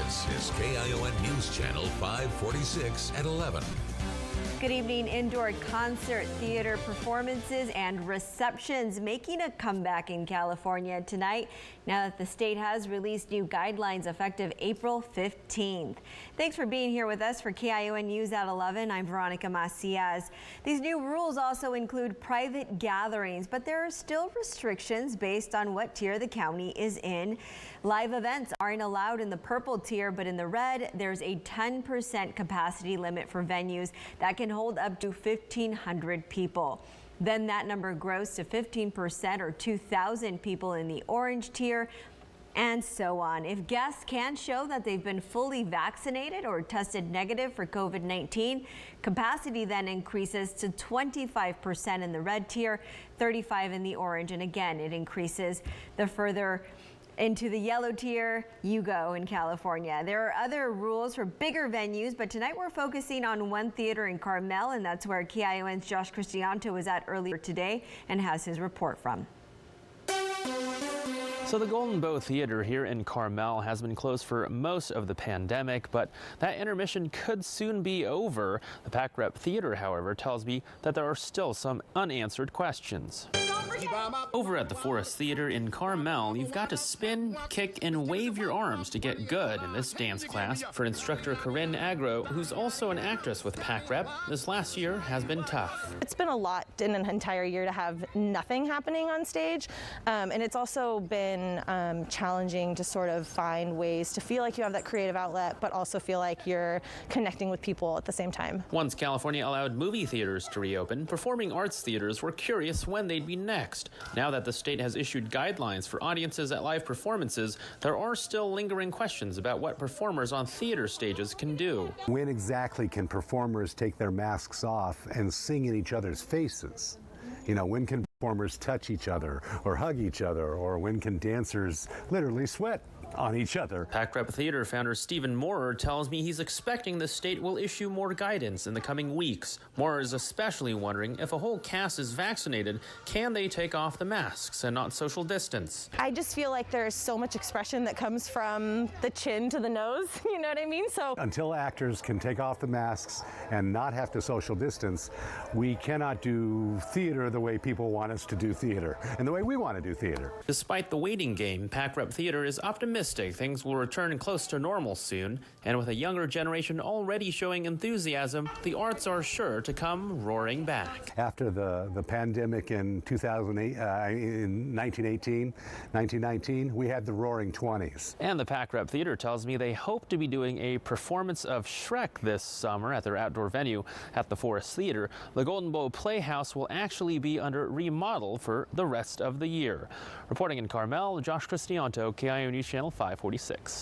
This is KION News Channel 546 at 11. Good evening. Indoor concert, theater performances and receptions making a comeback in California tonight now that the state has released new guidelines effective April 15th. Thanks for being here with us for KION News at 11. I'm Veronica Macias. These new rules also include private gatherings, but there are still restrictions based on what tier the county is in. Live events aren't allowed in the purple tier, but in the red, there's a 10% capacity limit for venues that can hold up to 1,500 people. Then that number grows to 15% or 2,000 people in the orange tier, and so on. If guests can show that they've been fully vaccinated or tested negative for COVID-19, capacity then increases to 25% in the red tier, 35% in the orange, and again, it increases the further into the yellow tier you go in California. There are other rules for bigger venues, but tonight we're focusing on one theater in Carmel, and that's where KION's Josh Cristianto was at earlier today and has his report from. So the Golden Bow Theater here in Carmel has been closed for most of the pandemic, but that intermission could soon be over. The Pac Rep Theater, however, tells me that there are still some unanswered questions. Over at the Forest Theater in Carmel, you've got to spin, kick, and wave your arms to get good in this dance class. For instructor Corinne Agro, who's also an actress with Pac Rep, this last year has been tough. It's been a lot in an entire year to have nothing happening on stage, and it's also been challenging to sort of find ways to feel like you have that creative outlet, but also feel like you're connecting with people at the same time. Once California allowed movie theaters to reopen, performing arts theaters were curious when they'd be next. Now that the state has issued guidelines for audiences at live performances, there are still lingering questions about what performers on theater stages can do. When exactly can performers take their masks off and sing in each other's faces? You know, when can performers touch each other or hug each other, or when can dancers literally sweat on each other? Pac Rep Theater founder Stephen Moorer tells me he's expecting the state will issue more guidance in the coming weeks. Moorer is especially wondering if a whole cast is vaccinated, can they take off the masks and not social distance? I just feel like there's so much expression that comes from the chin to the nose, you know what I mean? So until actors can take off the masks and not have to social distance, we cannot do theater the way people want us to do theater and the way we want to do theater. Despite the waiting game, Pac Rep Theater is optimistic things will return close to normal soon, and with a younger generation already showing enthusiasm, the arts are sure to come roaring back. After the pandemic in 2008, in 1919, we had the Roaring 20s. And the Pac Rep Theater tells me they hope to be doing a performance of Shrek this summer at their outdoor venue at the Forest Theater. The Golden Bow Playhouse will actually be under remodel for the rest of the year. Reporting in Carmel, Josh Cristianto, KION News Channel 546.